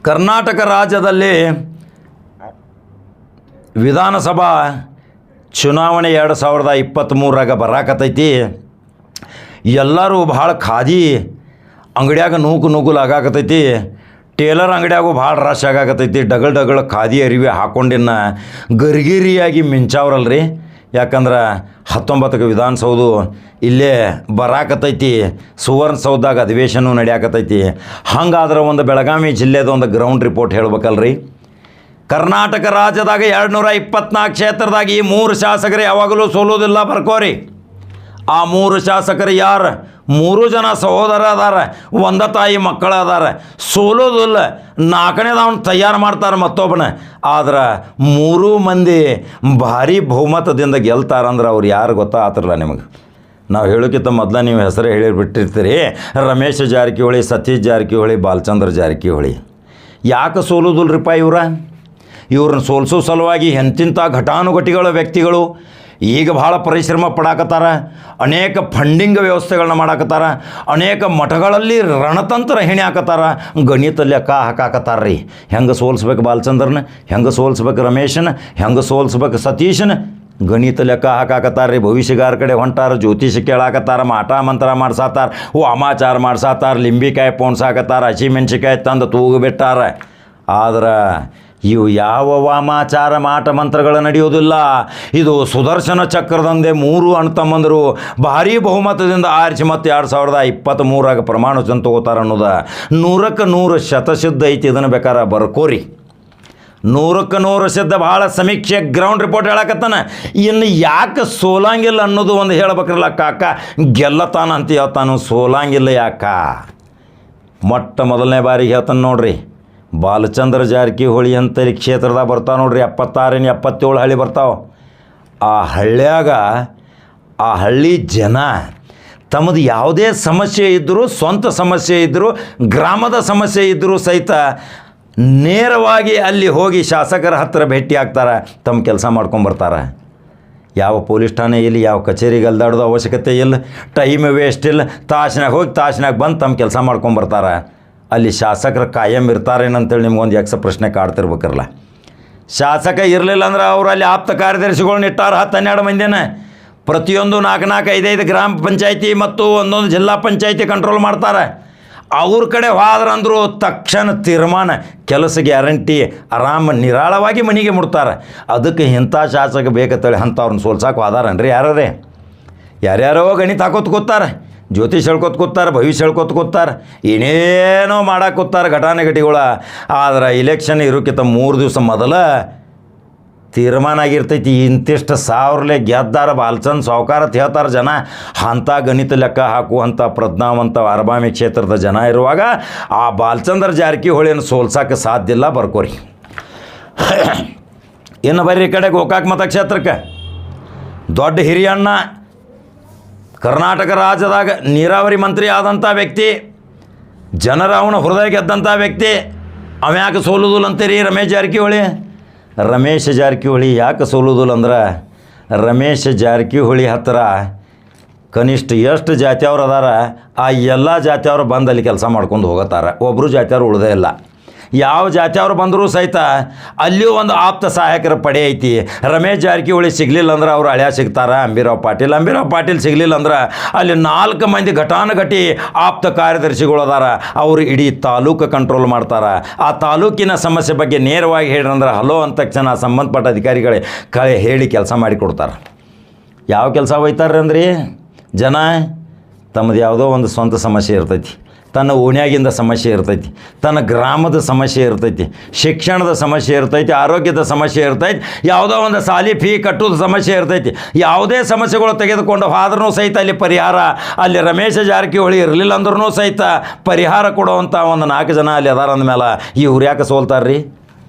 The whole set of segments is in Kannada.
ಕರ್ನಾಟಕ ರಾಜ್ಯದಲ್ಲಿ ವಿಧಾನಸಭಾ ಚುನಾವಣೆ 2023 ಬರಾಕತ್ತೈತಿ. ಎಲ್ಲರೂ ಭಾಳ ಖಾದಿ ಅಂಗಡಿಯಾಗ ನೂಕುಲಾಗಾಕತ್ತೈತಿ. ಟೇಲರ್ ಅಂಗಡಿಯಾಗೂ ಭಾಳ ರಶ್ ಆಗಾಕತ್ತೈತಿ. ಡಗಳ ಖಾದಿ ಅರಿವಿ ಹಾಕ್ಕೊಂಡಿನ್ನ ಗರಿಗಿರಿಯಾಗಿ ಮಿಂಚಾವ್ರಲ್ರಿ. ಯಾಕಂದ್ರೆ 19ಕ್ಕೆ ವಿಧಾನಸೌಧ ಇಲ್ಲೇ ಬರಾಕತ್ತೈತಿ. ಸುವರ್ಣಸೌಧದಾಗ ಅಧಿವೇಶನ ನಡೆಯಾಕತ್ತೈತಿ. ಹಂಗಾದ್ರೆ ಒಂದು ಬೆಳಗಾವಿ ಜಿಲ್ಲೆದ ಒಂದು ಗ್ರೌಂಡ್ ರಿಪೋರ್ಟ್ ಹೇಳ್ಬೇಕಲ್ರಿ. ಕರ್ನಾಟಕ ರಾಜ್ಯದಾಗ 224 ಕ್ಷೇತ್ರದಾಗ ಈ 3 ಶಾಸಕರು ಯಾವಾಗಲೂ ಸೋಲೋದಿಲ್ಲ. ಬರ್ಕೋರಿ. ಆ 3 ಶಾಸಕರು ಯಾರು? 3 ಜನ ಸಹೋದರ ಅದಾರ, ಒಂದ ತಾಯಿ ಮಕ್ಕಳು ಅದಾರ. ಸೋಲೋದಿಲ್ಲ. 4ನೇದು ಅವನು ತಯಾರು ಮಾಡ್ತಾರೆ ಮತ್ತೊಬ್ಬನ. ಆದ್ರೆ 3 ಮಂದಿ ಭಾರಿ ಬಹುಮತದಿಂದ ಗೆಲ್ತಾರಂದ್ರೆ ಅವ್ರು ಯಾರು ಗೊತ್ತಾ ಆತರಲ್ಲ ನಿಮಗೆ. ನಾವು ಹೇಳೋಕ್ಕಿಂತ ಮೊದಲು ನೀವು ಹೆಸರು ಹೇಳಿಬಿಟ್ಟಿರ್ತೀರಿ. ರಮೇಶ್ ಜಾರಕಿಹೊಳಿ, ಸತೀಶ್ ಜಾರಕಿಹೊಳಿ, ಬಾಲಚಂದ್ರ ಜಾರಕಿಹೊಳಿ. ಯಾಕೆ ಸೋಲೋದಿಲ್ಲರಿಪ್ಪ ಇವ್ರನ್ನ ಸೋಲಿಸೋ ಸಲುವಾಗಿ ಎಂತಿಂಥ ಘಟಾನುಘಟಿಗಳ ವ್ಯಕ್ತಿಗಳು ಈಗ ಭಾಳ ಪರಿಶ್ರಮ ಪಡಾಕತ್ತಾರ. ಅನೇಕ ಫಂಡಿಂಗ್ ವ್ಯವಸ್ಥೆಗಳನ್ನ ಮಾಡಾಕತ್ತಾರ. ಅನೇಕ ಮಠಗಳಲ್ಲಿ ರಣತಂತ್ರ ಹೆಣ್ಯಾಕತ್ತಾರ. ಗಣಿತ ಲೆಕ್ಕ ಹಾಕಾಕತ್ತಾರ ರೀ. ಹೆಂಗೆ ಸೋಲಿಸ್ಬೇಕು ಬಾಲಚಂದ್ರನ, ಹೆಂಗೆ ಸೋಲಿಸ್ಬೇಕು ರಮೇಶನ, ಹೆಂಗೆ ಸೋಲಿಸ್ಬೇಕು ಸತೀಶನ, ಗಣಿತ ಲೆಕ್ಕ ಹಾಕಾಕತ್ತಾರ ರೀ. ಭವಿಷ್ಯಗಾರ ಕಡೆ ಹೊಂಟಾರ, ಜ್ಯೋತಿಷ ಕೇಳಾಕತ್ತಾರ, ಮಾಟ ಮಂತ್ರ ಮಾಡ್ಸಾತಾರ, ವಾಮಾಚಾರ ಮಾಡ್ಸಾತಾರ, ಲಿಂಬಿಕಾಯಿ ಪೋಣ್ಸಾಕತ್ತಾರ, ಹಸಿಮೆಣ್ಸಿಕಾಯಿ ತಂದು ತೂಗುಬಿಟ್ಟಾರ. ಆದ್ರೆ ಇವು ಯಾವ ವಾಮಾಚಾರ ಮಾಟ ಮಂತ್ರಗಳು ನಡೆಯೋದಿಲ್ಲ. ಇದು ಸುದರ್ಶನ ಚಕ್ರದಂದೆ 3 ಅಣ್ಣ ತಮ್ಮಂದರು ಭಾರೀ ಬಹುಮತದಿಂದ ಆರಿಸಿ ಮತ್ತು 2023 ಪ್ರಮಾಣ ವಚನ ತಗೋತಾರೆ ಅನ್ನೋದು 100ಕ್ಕೆ 100 ಶತಸಿದ್ಧ ಐತಿ. ಇದನ್ನು ಬೇಕಾರೆ ಬರ್ಕೋರಿ. 100ಕ್ಕೆ 100 ಸಿದ್ಧ. ಭಾಳ ಸಮೀಕ್ಷೆ ಗ್ರೌಂಡ್ ರಿಪೋರ್ಟ್ ಹೇಳಕತ್ತಾನ. ಇನ್ನು ಯಾಕೆ ಸೋಲಂಗಿಲ್ಲ ಅನ್ನೋದು ಒಂದು ಹೇಳ್ಬೇಕ್ರಲ್ಲ. ಕಾಕ ಗೆಲ್ಲತಾನ ಅಂತ ಹೇಳ್ತಾನು, ಸೋಲಂಗಿಲ್ಲ ಯಾಕ? ಮೊದಲನೇ ಬಾರಿಗೆ ಹೇಳ್ತಾನೆ ನೋಡ್ರಿ. ಬಾಲಚಂದ್ರ ಜಾರಕಿಹೊಳಿ ಅಂತೇಳಿ ಕ್ಷೇತ್ರದಾಗ ಬರ್ತಾವೆ ನೋಡ್ರಿ. 76-77 ಹಳ್ಳಿ ಬರ್ತಾವೆ. ಆ ಹಳ್ಳಿಯಾಗ ಆ ಹಳ್ಳಿ ಜನ ತಮ್ಮದು ಯಾವುದೇ ಸಮಸ್ಯೆ ಇದ್ದರೂ, ಸ್ವಂತ ಸಮಸ್ಯೆ ಇದ್ದರೂ, ಗ್ರಾಮದ ಸಮಸ್ಯೆ ಇದ್ದರೂ ಸಹಿತ ನೇರವಾಗಿ ಅಲ್ಲಿ ಹೋಗಿ ಶಾಸಕರ ಹತ್ತಿರ ಭೇಟಿ ಆಗ್ತಾರೆ. ತಮ್ಮ ಕೆಲಸ ಮಾಡ್ಕೊಂಬರ್ತಾರೆ. ಯಾವ ಪೊಲೀಸ್ ಠಾಣೆ ಇಲ್ಲ, ಯಾವ ಕಚೇರಿಗೆ ಅಲ್ದಾಡೋದು ಅವಶ್ಯಕತೆ ಇಲ್ಲ, ಟೈಮ್ ವೇಸ್ಟ್ ಇಲ್ಲ. ತಾಸಿನಾಗ ಹೋಗಿ ತಾಸಿನಾಗ ಬಂದು ತಮ್ಮ ಕೆಲಸ ಮಾಡ್ಕೊಂಬರ್ತಾರೆ. ಅಲ್ಲಿ ಶಾಸಕರು ಕಾಯಂ ಇರ್ತಾರೇನಂತೇಳಿ ನಿಮ್ಗೊಂದು ಯಕ್ಷ ಪ್ರಶ್ನೆ ಕಾಡ್ತಿರ್ಬೇಕರಲ್ಲ. ಶಾಸಕ ಇರಲಿಲ್ಲ ಅಂದ್ರೆ ಅವರು ಅಲ್ಲಿ ಆಪ್ತ ಕಾರ್ಯದರ್ಶಿಗಳನ್ನ ಇಟ್ಟಾರ 10-12 ಮಂದಿನ. ಪ್ರತಿಯೊಂದು 4-4, 5-5 ಗ್ರಾಮ ಪಂಚಾಯತಿ ಮತ್ತು ಒಂದೊಂದು ಜಿಲ್ಲಾ ಪಂಚಾಯತಿ ಕಂಟ್ರೋಲ್ ಮಾಡ್ತಾರೆ. ಅವ್ರ ಕಡೆ ಹೋದ್ರಂದ್ರು ತಕ್ಷಣ ತೀರ್ಮಾನ, ಕೆಲಸ ಗ್ಯಾರಂಟಿ, ಆರಾಮ ನಿರಾಳವಾಗಿ ಮನೆಗೆ ಮುಡ್ತಾರೆ. ಅದಕ್ಕೆ ಇಂಥ ಶಾಸಕ ಬೇಕಂತೇಳಿ ಅಂಥವ್ರನ್ನ ಸೋಲ್ಸಾಕೆ ಹೋದಾರನ್ರಿ ಯಾರ್ಯಾರೋ ಗಣಿತ ಹಾಕೋತ ಕೂತಾರೆ, ಜ್ಯೋತಿಷ್ ಹೇಳ್ಕೊತ ಕೂತಾರೆ, ಭವಿಷ್ಯ ಹೇಳ್ಕೊತ ಕೂತಾರೆ, ಏನೇನೋ ಮಾಡಕ್ಕೆ ಕೂತಾರೆ ಘಟಾನುಘಟಿಗಳು. ಆದ್ರೆ ಇಲೆಕ್ಷನ್ ಇರೋಕ್ಕಿಂತ 3 ದಿವಸ ಮೊದಲ ತೀರ್ಮಾನ ಆಗಿರ್ತೈತಿ. ಇಂತಿಷ್ಟು ಸಾವಿರಲೆ ಗೆದ್ದಾರ ಬಾಲಚಂದ್ರ ಸಾವ್ಕಾರ ಅಂತ ಹೇಳ್ತಾರೆ ಜನ. ಅಂಥ ಗಣಿತ ಲೆಕ್ಕ ಹಾಕುವಂಥ ಪ್ರಜ್ಞಾವಂತ ಅರಬಾಮಿ ಕ್ಷೇತ್ರದ ಜನ ಇರುವಾಗ ಆ ಬಾಲಚಂದ್ರ ಜಾರಕಿಹೊಳಿಯನ್ನು ಸೋಲ್ಸೋಕ್ಕೆ ಸಾಧ್ಯ ಇಲ್ಲ. ಬರ್ಕೋರಿ. ಇನ್ನು ಬರ್ರಿ ಈ ಕಡೆ ಗೋಕಾಕ್ ಮತಕ್ಷೇತ್ರಕ್ಕೆ. ದೊಡ್ಡ ಹಿರಿಯಣ್ಣ, ಕರ್ನಾಟಕ ರಾಜ್ಯದಾಗ ನೀರಾವರಿ ಮಂತ್ರಿ ಆದಂಥ ವ್ಯಕ್ತಿ, ಜನರ ಅವನ ಹೃದಯ ಗೆದ್ದಂಥ ವ್ಯಕ್ತಿ. ಯಾಕೆ ಸೋಲುದಿಲ್ಲ ಅಂತೀರಿ ರಮೇಶ್ ಜಾರಕಿಹೊಳಿ ಯಾಕೆ ಸೋಲುದಿಲ್ಲ ಅಂದ್ರೆ, ರಮೇಶ್ ಜಾರಕಿಹೊಳಿ ಹತ್ತಿರ ಕನಿಷ್ಠ ಎಷ್ಟು ಜಾತಿಯವ್ರು ಅದಾರ ಆ ಎಲ್ಲ ಜಾತಿಯವರು ಬಂದು ಅಲ್ಲಿ ಕೆಲಸ ಮಾಡ್ಕೊಂಡು ಹೋಗತ್ತಾರೆ. ಒಬ್ಬರು ಜಾತಿಯವರು ಉಳ್ದೇ ಇಲ್ಲ. ಯಾವ ಜಾತಿಯವರು ಬಂದರೂ ಸಹಿತ ಅಲ್ಲಿಯೂ ಒಂದು ಆಪ್ತ ಸಹಾಯಕರ ಪಡೆ ಐತಿ. ರಮೇಶ್ ಜಾರಕಿಹೊಳಿ ಸಿಗಲಿಲ್ಲ ಅಂದ್ರೆ ಅವ್ರು ಹಳ್ಯಾ ಸಿಗ್ತಾರೆ. ಅಂಬಿರಾವ್ ಪಾಟೀಲ್ ಸಿಗಲಿಲ್ಲ ಅಂದ್ರೆ ಅಲ್ಲಿ 4 ಮಂದಿ ಘಟಾನುಘಟಿ ಆಪ್ತ ಕಾರ್ಯದರ್ಶಿಗಳು ಅದಾರ. ಅವರು ಇಡೀ ತಾಲೂಕು ಕಂಟ್ರೋಲ್ ಮಾಡ್ತಾರೆ. ಆ ತಾಲೂಕಿನ ಸಮಸ್ಯೆ ಬಗ್ಗೆ ನೇರವಾಗಿ ಹೇಳ್ರಂದ್ರೆ ಹಲೋ ಅಂದ ತಕ್ಷಣ ಸಂಬಂಧಪಟ್ಟ ಅಧಿಕಾರಿಗಳೇ ಹೇಳಿ ಕೆಲಸ ಮಾಡಿಕೊಡ್ತಾರೆ. ಯಾವ ಕೆಲಸ ಒಯ್ತಾರೆ ಅಂದ್ರಿ ಜನ? ತಮ್ಮದು ಯಾವುದೋ ಒಂದು ಸ್ವಂತ ಸಮಸ್ಯೆ ಇರ್ತೈತಿ, ತನ್ನ ಓಣ್ಯಾಗಿಂದ ಸಮಸ್ಯೆ ಇರ್ತೈತಿ, ತನ್ನ ಗ್ರಾಮದ ಸಮಸ್ಯೆ ಇರ್ತೈತಿ, ಶಿಕ್ಷಣದ ಸಮಸ್ಯೆ ಇರ್ತೈತಿ, ಆರೋಗ್ಯದ ಸಮಸ್ಯೆ ಇರ್ತೈತಿ, ಯಾವುದೋ ಒಂದು ಸಾಲಿ ಫೀ ಕಟ್ಟೋದು ಸಮಸ್ಯೆ ಇರ್ತೈತಿ. ಯಾವುದೇ ಸಮಸ್ಯೆಗಳು ತೆಗೆದುಕೊಂಡು ಹೋದ್ರೂ ಸಹಿತ ಅಲ್ಲಿ ಪರಿಹಾರ, ಅಲ್ಲಿ ರಮೇಶ್ ಜಾರಕಿಹೊಳಿ ಇರಲಿಲ್ಲ ಅಂದ್ರೂ ಸಹಿತ ಪರಿಹಾರ ಕೊಡುವಂಥ ಒಂದು 4 ಜನ ಅಲ್ಲಿ ಅದಾರ ಅಂದಮೇಲೆ ಇವ್ರು ಯಾಕೆ ಸೋಲ್ತಾರ್ರಿ?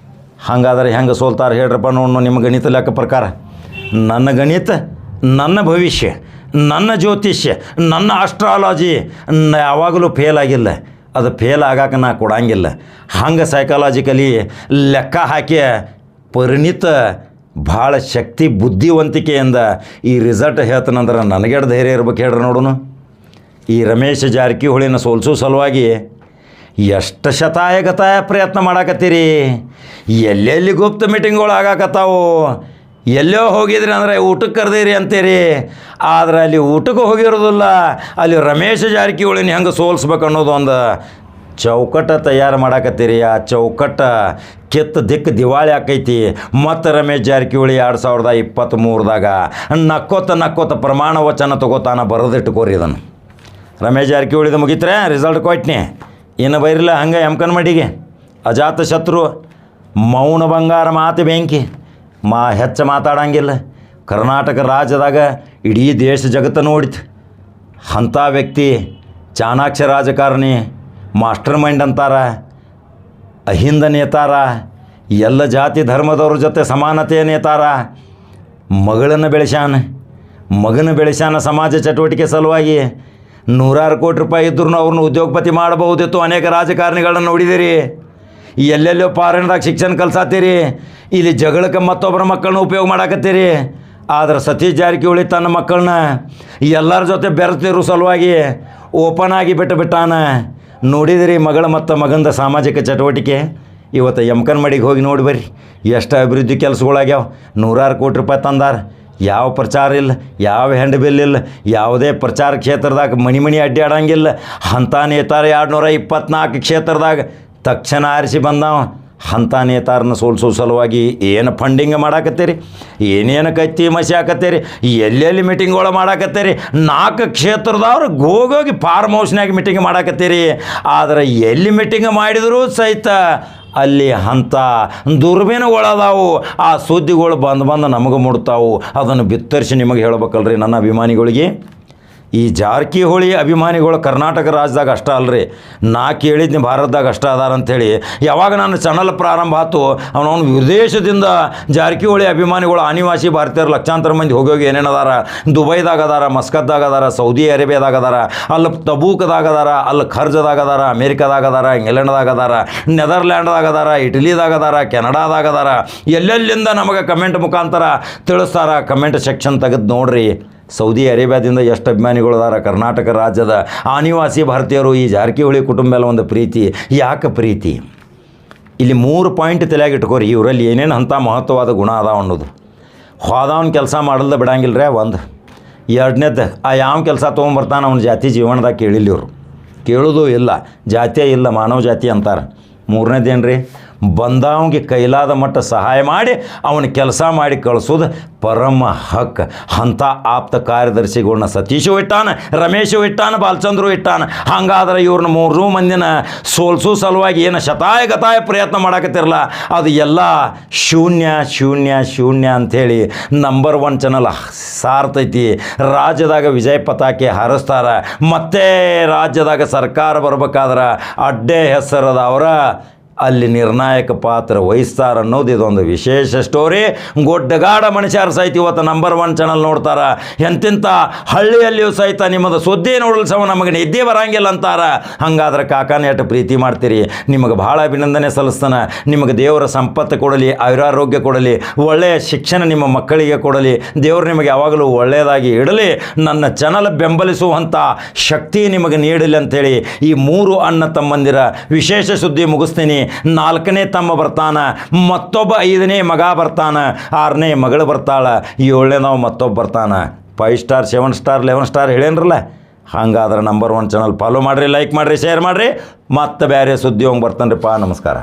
ಹಾಗಾದ್ರೆ ಹೆಂಗೆ ಸೋಲ್ತಾರೆ ಹೇಳ್ರಪ್ಪ ನೋಡು. ನಿಮ್ಮ ಗಣಿತ ಲೆಕ್ಕ ಪ್ರಕಾರ ನನ್ನ ಗಣಿತ, ನನ್ನ ಭವಿಷ್ಯ, ನನ್ನ ಜ್ಯೋತಿಷ್ಯ, ನನ್ನ ಆಸ್ಟ್ರಾಲಜಿ ಯಾವಾಗಲೂ ಫೇಲ್ ಆಗಿಲ್ಲ. ಅದು ಫೇಲ್ ಆಗಾಕ ನಾ ಕೊಡಂಗಿಲ್ಲ. ಹಂಗೆ ಸೈಕಾಲಜಿಕಲಿ ಲೆಕ್ಕ ಹಾಕಿ ಪರಿಣಿತ ಭಾಳ ಶಕ್ತಿ ಬುದ್ಧಿವಂತಿಕೆಯಿಂದ ಈ ರಿಸಲ್ಟ್ ಹೇಳ್ತಾನಂದ್ರೆ ನನಗೆಡ್ ಧೈರ್ಯ ಇರ್ಬೇಕು ಹೇಳ್ರಿ ನೋಡೋಣ. ಈ ರಮೇಶ್ ಜಾರಕಿಹೊಳಿನ ಸೋಲಿಸೋ ಸಲುವಾಗಿ ಎಷ್ಟು ಶತಾಯಗತಾಯ ಪ್ರಯತ್ನ ಮಾಡಾಕತ್ತೀರಿ, ಎಲ್ಲೆಲ್ಲಿ ಗುಪ್ತ ಮೀಟಿಂಗ್ಗಳು ಆಗಾಕತ್ತಾವು, ಎಲ್ಲೋ ಹೋಗಿದ್ರಿ ಅಂದರೆ ಊಟಕ್ಕೆ ಕರೆದಿರಿ ಅಂತೀರಿ. ಆದರೆ ಅಲ್ಲಿ ಊಟಕ್ಕೆ ಹೋಗಿರೋದಿಲ್ಲ, ಅಲ್ಲಿ ರಮೇಶ್ ಜಾರಕಿಹೊಳಿನ ಹೆಂಗೆ ಸೋಲಿಸ್ಬೇಕು ಅನ್ನೋದು ಒಂದು ಚೌಕಟ್ಟು ತಯಾರು ಮಾಡಾಕತ್ತೀರಿ. ಆ ಚೌಕಟ್ಟು ಕಿತ್ತು ದಿಕ್ಕು ದಿವಾಳಿ ಆಕೈತಿ. ಮತ್ತು ರಮೇಶ್ ಜಾರಕಿಹೊಳಿ 2023ದಾಗ ನಕ್ಕೋತ ಪ್ರಮಾಣ ವಚನ ತಗೋತಾನ. ಬರೆದಿಟ್ಕೋರಿ ಇದನ್ನು. ರಮೇಶ್ ಜಾರಕಿಹೊಳಿದು ಮುಗಿತ್ರೆ ರಿಸಲ್ಟ್ ಕೊಟ್ನಿ, ಇನ್ನು ಬೈರಿಲ್ಲ ಹಂಗೆ ಎಮ್ಕನ್ ಮಡಿಗೆ. ಅಜಾತ ಶತ್ರು, ಮೌನ ಬಂಗಾರ, ಮಾತು ಬೆಂಕಿ, ಹೆಚ್ಚು ಮಾತಾಡಂಗಿಲ್ಲ. ಕರ್ನಾಟಕ ರಾಜ್ಯದಾಗ ಇಡೀ ದೇಶ ಜಗತ್ತು ನೋಡಿತು. ಅಂಥ ವ್ಯಕ್ತಿ, ಚಾಣಾಕ್ಷ ರಾಜಕಾರಣಿ, ಮಾಸ್ಟರ್ ಮೈಂಡ್ ಅಂತಾರ, ಅಹಿಂದ ನೇತಾರ, ಎಲ್ಲ ಜಾತಿ ಧರ್ಮದವ್ರ ಜೊತೆ ಸಮಾನತೆ ನೇತಾರ. ಮಗಳನ್ನ ಬೆಳೆಸ್ಯಾನ ಸಮಾಜ ಚಟುವಟಿಕೆ ಸಲುವಾಗಿ. 100 ಕೋಟಿ ರೂಪಾಯಿ ಇದ್ರೂ ಅವ್ರನ್ನ ಉದ್ಯೋಗಪತಿ ಮಾಡಬಹುದಿತ್ತು. ಅನೇಕ ರಾಜಕಾರಣಿಗಳನ್ನ ನೋಡಿದಿರಿ. ಎಲ್ಲೆಲ್ಲೋ ಫಾರಿನ್ದಾಗ ಶಿಕ್ಷಣ ಕಲ್ಸಾತೀರಿ, ಇಲ್ಲಿ ಜಗಳಕ್ಕೆ ಮತ್ತೊಬ್ಬರ ಮಕ್ಕಳನ್ನ ಉಪಯೋಗ ಮಾಡಾಕತ್ತೀರಿ. ಆದರೆ ಸತೀಶ್ ಜಾರಕಿಹೊಳಿ ತನ್ನ ಮಕ್ಕಳನ್ನ ಎಲ್ಲರ ಜೊತೆ ಬೆರೆತಿರೋ ಸಲುವಾಗಿ ಓಪನ್ ಆಗಿ ಬಿಟ್ಟಾನ. ನೋಡಿದಿರಿ ಮಗಳ ಮತ್ತು ಮಗಂದ ಸಾಮಾಜಿಕ ಚಟುವಟಿಕೆ. ಇವತ್ತು ಎಮ್ಕನ್ ಮಡಿಗೆ ಹೋಗಿ ನೋಡಿ ಬರ್ರಿ, ಎಷ್ಟು ಅಭಿವೃದ್ಧಿ ಕೆಲಸಗಳಾಗ್ಯಾವ. 100 ಕೋಟಿ ರೂಪಾಯಿ ತಂದಾರ. ಯಾವ ಪ್ರಚಾರ ಇಲ್ಲ, ಯಾವ ಹೆಂಡ್ ಬಿಲ್ ಇಲ್ಲ, ಯಾವುದೇ ಪ್ರಚಾರ ಕ್ಷೇತ್ರದಾಗ ಮನಿ ಅಡ್ಡಾಡಂಗಿಲ್ಲ. ಅಂಥ ನೇತಾರ 224 ಕ್ಷೇತ್ರದಾಗ ತಕ್ಷಣ ಆರಿಸಿ ಬಂದಾವ. ಅಂಥ ನೇತಾರನ್ನ ಸೋಲಿಸೋ ಸಲುವಾಗಿ ಏನು ಫಂಡಿಂಗ್ ಮಾಡಾಕತ್ತೀರಿ, ಏನೇನು ಕತ್ತಿ ಮಸಿ ಹಾಕತ್ತೀರಿ, ಎಲ್ಲೆಲ್ಲಿ ಮೀಟಿಂಗ್ಗಳು ಮಾಡಾಕತ್ತೀರಿ. 4 ಕ್ಷೇತ್ರದವ್ರು ಹೋಗೋಗಿ ಫಾರ್ಮ್ ಹೌಸ್ನಾಗ ಮೀಟಿಂಗ್ ಮಾಡಾಕತ್ತೀರಿ. ಆದರೆ ಎಲ್ಲಿ ಮೀಟಿಂಗ್ ಮಾಡಿದರೂ ಸಹಿತ ಅಲ್ಲಿ ಅಂಥ ದುರ್ಬಿನಗಳದಾವು. ಆ ಸುದ್ದಿಗಳು ಬಂದು ನಮಗೆ ಮುಡ್ತಾವು. ಅದನ್ನು ಬಿತ್ತರಿಸಿ ನಿಮಗೆ ಹೇಳ್ಬೇಕಲ್ರಿ ನನ್ನ ಅಭಿಮಾನಿಗಳಿಗೆ. ಈ ಜಾರಕಿಹೊಳಿ ಅಭಿಮಾನಿಗಳು ಕರ್ನಾಟಕ ರಾಜ್ಯದಾಗ ಅಷ್ಟೇ ಅಲ್ರಿ, ನಾ ಕೇಳಿದ್ನಿ ಭಾರತದಾಗ ಅಷ್ಟೇ ಅದಾರ ಅಂಥೇಳಿ. ಯಾವಾಗ ನನ್ನ ಚಾನಲ್ ಪ್ರಾರಂಭ ಆಯ್ತು, ಅವನವನು ವಿದೇಶದಿಂದ ಜಾರಕಿಹೊಳಿ ಅಭಿಮಾನಿಗಳು ಅನಿವಾಸಿ ಭಾರತೀಯರು ಲಕ್ಷಾಂತರ ಮಂದಿ ಹೋಗಿ ಏನೇನದಾರ. ದುಬೈದಾಗ ಅದಾರ, ಮಸ್ಕತ್ದಾಗ ಅದಾರ, ಸೌದಿ ಅರೇಬಿಯಾದಾಗ ಅದಾರ, ಅಲ್ಲಿ ತಬೂಕದಾಗ ಅದಾರ, ಅಲ್ಲಿ ಖರ್ಜದಾಗ ಅದಾರ, ಅಮೇರಿಕಾದಾಗ ಅದಾರ, ಇಂಗ್ಲೆಂಡ್ದಾಗ ಅದಾರ, ನೆದರ್ಲ್ಯಾಂಡ್ದಾಗ ಅದಾರ, ಇಟಲಿದಾಗ ಅದಾರ, ಕೆನಡಾದಾಗ ಅದಾರ. ಎಲ್ಲೆಲ್ಲಿಂದ ನಮಗೆ ಕಮೆಂಟ್ ಮುಖಾಂತರ ತಿಳಿಸ್ತಾರ. ಕಮೆಂಟ್ ಸೆಕ್ಷನ್ ತೆಗೆದು ನೋಡ್ರಿ. ಸೌದಿ ಅರೇಬಿಯಾದಿಂದ ಎಷ್ಟು ಅಭಿಮಾನಿಗಳು ಅದಾರ. ಕರ್ನಾಟಕ ರಾಜ್ಯದ ಅನಿವಾಸಿ ಭಾರತೀಯರು ಈ ಜಾರಕಿಹೊಳಿ ಕುಟುಂಬ ಮೇಲೆ ಒಂದು ಪ್ರೀತಿ. ಯಾಕೆ ಪ್ರೀತಿ? ಇಲ್ಲಿ 3 ಪಾಯಿಂಟ್ ತಲೆಯಾಗಿ ಇಟ್ಕೋರಿ. ಇವರಲ್ಲಿ ಏನೇನು ಅಂಥ ಮಹತ್ವವಾದ ಗುಣ ಅದಾವ ಅನ್ನೋದು. ಹೋದವನ ಕೆಲಸ ಮಾಡಲ್ದ ಬಿಡಂಗಿಲ್ರೇ ಒಂದು. ಎರಡನೇದು, ಯಾವ ಕೆಲಸ ತೊಗೊಂಬರ್ತಾನೆ ಅವನ ಜಾತಿ ಜೀವನದಾಗ ಕೇಳಿಲ್ಲ ಇವರು. ಕೇಳೋದು ಇಲ್ಲ, ಜಾತಿಯೇ ಇಲ್ಲ, ಮಾನವ ಜಾತಿ ಅಂತಾರೆ. ಮೂರನೇದೇನು ರೀ, ಬಂದವಂಗೆ ಕೈಲಾದ ಮಟ್ಟ ಸಹಾಯ ಮಾಡಿ ಅವನ ಕೆಲಸ ಮಾಡಿ ಕಳಿಸೋದು ಪರಮ ಹಕ್. ಅಂಥ ಆಪ್ತ ಕಾರ್ಯದರ್ಶಿಗಳನ್ನ ಸತೀಶು ಇಟ್ಟಾನ, ರಮೇಶು ಇಟ್ಟಾನ, ಬಾಲಚಂದ್ರು ಇಟ್ಟಾನ. ಹಂಗಾದ್ರೆ ಇವ್ರನ್ನ 3 ಮಂದಿನ ಸೋಲ್ಸೋ ಸಲುವಾಗಿ ಏನು ಶತಾಯಗತಾಯ ಪ್ರಯತ್ನ ಮಾಡಾಕತ್ತಿರಲ್ಲ, ಅದು ಎಲ್ಲ ಶೂನ್ಯ ಅಂಥೇಳಿ ನಂಬರ್ 1 ಚಾನಲ್ ಸಾರ್ತೈತಿ. ರಾಜ್ಯದಾಗ ವಿಜಯ ಪತಾಕೆ ಹಾರಿಸ್ತಾರ. ಮತ್ತೆ ರಾಜ್ಯದಾಗ ಸರ್ಕಾರ ಬರ್ಬೇಕಾದ್ರೆ ಅಡ್ಡೆ ಹೆಸರದವರ ಅಲ್ಲಿ ನಿರ್ಣಾಯಕ ಪಾತ್ರ ವಹಿಸ್ತಾರ ಅನ್ನೋದು ಇದೊಂದು ವಿಶೇಷ ಸ್ಟೋರಿ. ಗೊಡ್ಡಗಾಡ ಮನುಷ್ಯರು ಸಹಿತ ಇವತ್ತು ನಂಬರ್ 1 ಚಾನಲ್ ನೋಡ್ತಾರ. ಎಂತಿಂಥ ಹಳ್ಳಿಯಲ್ಲಿಯೂ ಸಹಿತ ನಿಮ್ಮದು ಸುದ್ದಿ ನೋಡಲು ಸಹ ನಮಗೆ ನಿದ್ದೆ ಬರಂಗಿಲ್ಲ ಅಂತಾರ. ಹಂಗಾದ್ರೆ ಕಾಕಾನ ಎಷ್ಟು ಪ್ರೀತಿ ಮಾಡ್ತೀರಿ. ನಿಮಗೆ ಭಾಳ ಅಭಿನಂದನೆ ಸಲ್ಲಿಸ್ತಾನೆ. ನಿಮಗೆ ದೇವರ ಸಂಪತ್ತು ಕೊಡಲಿ, ಆಯುರಾರೋಗ್ಯ ಕೊಡಲಿ, ಒಳ್ಳೆಯ ಶಿಕ್ಷಣ ನಿಮ್ಮ ಮಕ್ಕಳಿಗೆ ಕೊಡಲಿ. ದೇವರು ನಿಮಗೆ ಯಾವಾಗಲೂ ಒಳ್ಳೆಯದಾಗಿ ಇಡಲಿ. ನನ್ನ ಚಾನಲ್ ಬೆಂಬಲಿಸುವಂಥ ಶಕ್ತಿ ನಿಮಗೆ ನೀಡಲಿ ಅಂಥೇಳಿ ಈ 3 ಅಣ್ಣ ತಮ್ಮಂದಿರ ವಿಶೇಷ ಸುದ್ದಿ ಮುಗಿಸ್ತೀನಿ. 4ನೇ ತಮ್ಮ ಬರ್ತಾನ, ಮತ್ತೊಬ್ಬ 5ನೇ ಮಗ ಬರ್ತಾನ, 6ನೇ ಮಗಳು ಬರ್ತಾಳ, 7ನೇದವ ಮತ್ತೊಬ್ಬ ಬರ್ತಾನ. 5 ಸ್ಟಾರ್ 7 ಸ್ಟಾರ್ 11 ಸ್ಟಾರ್ ಹೇಳೇನ್ರಲ್ಲ. ಹಂಗಾದ್ರೆ ನಂಬರ್ 1 ಚಾನಲ್ ಫಾಲೋ ಮಾಡಿರಿ, ಲೈಕ್ ಮಾಡಿರಿ, ಶೇರ್ ಮಾಡಿರಿ. ಮತ್ತೆ ಬೇರೆ ಸುದ್ದಿ ಹೋಗಿ ಬರ್ತಾನೆ ರೀ. ನಮಸ್ಕಾರ.